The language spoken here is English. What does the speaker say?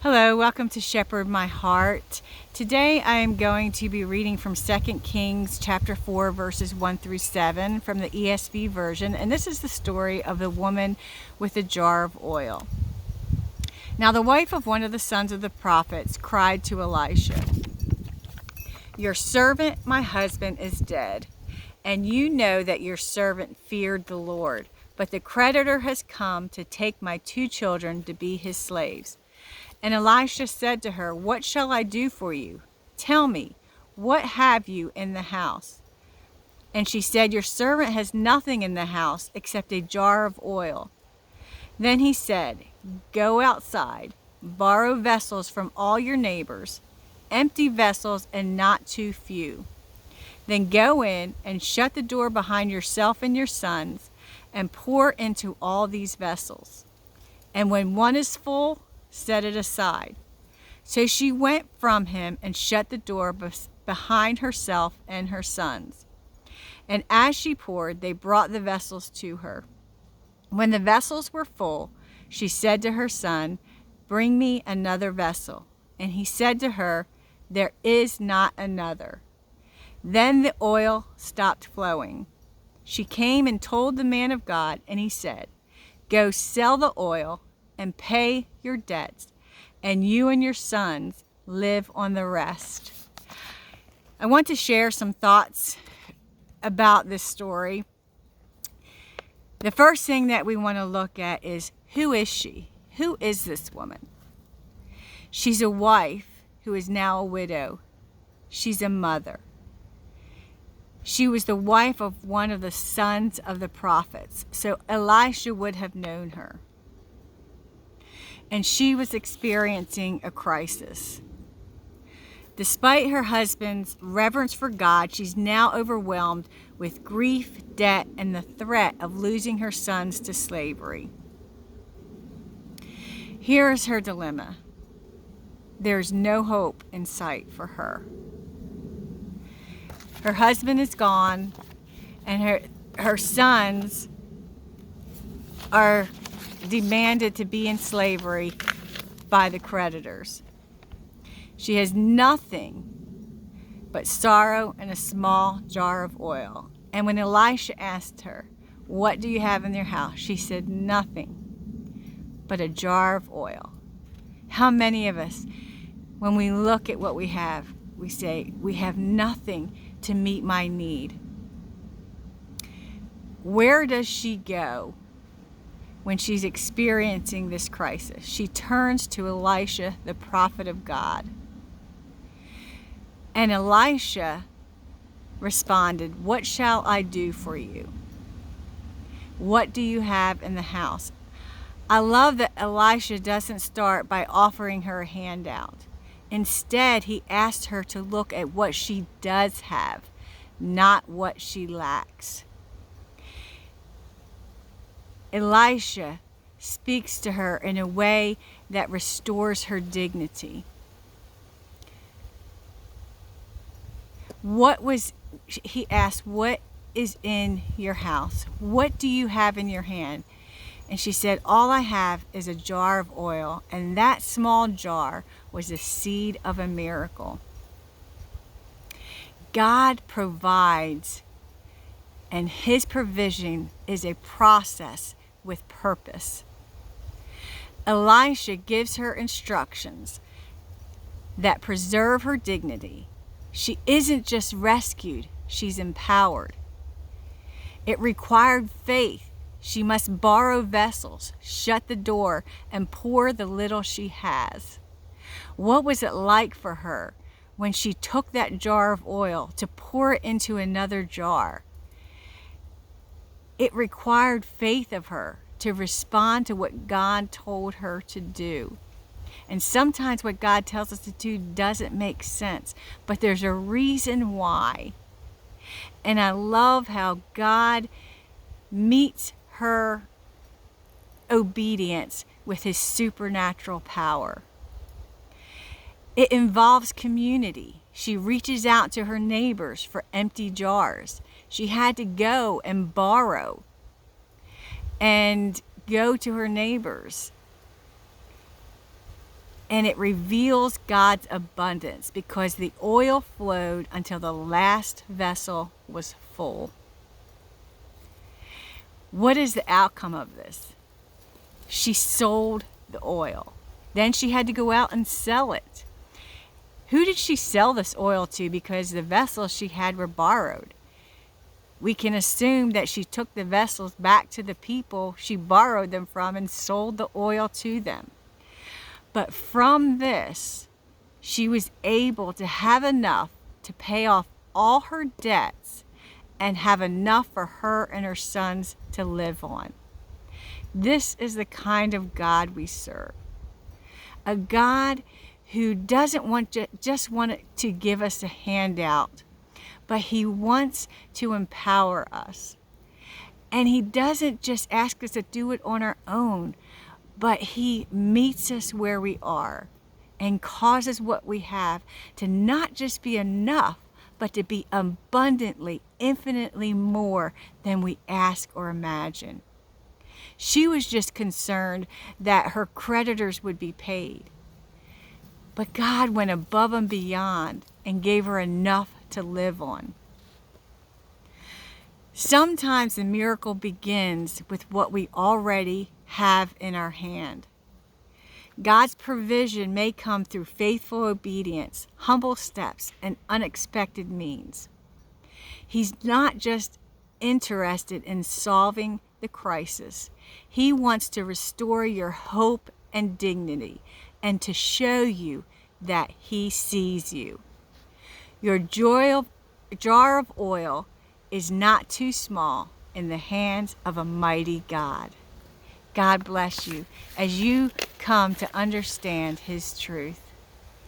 Hello, welcome to Shepherd My Heart. Today I am going to be reading from 2 Kings chapter 4 verses 1 through 7 from the ESV version, and this is the story of the woman with a jar of oil. Now the wife of one of the sons of the prophets cried to Elisha, "Your servant, my husband, is dead, and you know that your servant feared the Lord, but the creditor has come to take my 2 children to be his slaves." And Elisha said to her, "What shall I do for you? Tell me, what have you in the house?" And she said, "Your servant has nothing in the house except a jar of oil." Then he said, "Go outside, borrow vessels from all your neighbors, empty vessels and not too few. Then go in and shut the door behind yourself and your sons, and pour into all these vessels. And when one is full, set it aside." So she went from him and shut the door behind herself and her sons. And as she poured, they brought the vessels to her. When the vessels were full, she said to her son, "Bring me another vessel." And he said to her, "There is not another." Then the oil stopped flowing. She came and told the man of God, and he said, "Go sell the oil and pay your debts, and you and your sons live on the rest." I want to share some thoughts about this story. The first thing that we want to look at is, who is she? Who is this woman? She's a wife who is now a widow. She's a mother. She was the wife of one of the sons of the prophets, so Elisha would have known her. And she was experiencing a crisis. Despite her husband's reverence for God, she's now overwhelmed with grief, debt, and the threat of losing her sons to slavery. Here is her dilemma. There's no hope in sight for her. Her husband is gone, and her sons are demanded to be in slavery by the creditors. She has nothing but sorrow and a small jar of oil. And when Elisha asked her, "What do you have in your house?" she said, "Nothing but a jar of oil." How many of us, when we look at what we have, we say, "We have nothing to meet my need"? Where does she go when she's experiencing this crisis? She turns to Elisha, the prophet of God. And Elisha responded, "What shall I do for you? What do you have in the house?" I love that Elisha doesn't start by offering her a handout. Instead, he asked her to look at what she does have, not what she lacks. Elisha speaks to her in a way that restores her dignity. He asked, "What is in your house? What do you have in your hand?" And she said, "All I have is a jar of oil." And that small jar was the seed of a miracle. God provides, and his provision is a process with purpose. Elisha gives her instructions that preserve her dignity. She isn't just rescued, she's empowered. It required faith. She must borrow vessels, shut the door, and pour the little she has. What was it like for her when she took that jar of oil to pour it into another jar? It required faith of her to respond to what God told her to do. And sometimes what God tells us to do doesn't make sense, but there's a reason why. And I love how God meets her obedience with his supernatural power. It involves community. She reaches out to her neighbors for empty jars. She had to go and borrow and go to her neighbors. And it reveals God's abundance because the oil flowed until the last vessel was full. What is the outcome of this? She sold the oil. Then she had to go out and sell it. Who did she sell this oil to? Because the vessels she had were borrowed. We can assume that she took the vessels back to the people she borrowed them from and sold the oil to them. But from this, she was able to have enough to pay off all her debts and have enough for her and her sons to live on. This is the kind of God we serve. A God who doesn't just want to give us a handout, but he wants to empower us. And he doesn't just ask us to do it on our own, but he meets us where we are and causes what we have to not just be enough, but to be abundantly, infinitely more than we ask or imagine. She was just concerned that her creditors would be paid. But God went above and beyond and gave her enough to live on. Sometimes the miracle begins with what we already have in our hand. God's provision may come through faithful obedience, humble steps, and unexpected means. He's not just interested in solving the crisis. He wants to restore your hope and dignity and to show you that he sees you. Your jar of oil is not too small in the hands of a mighty God. God bless you as you come to understand his truth.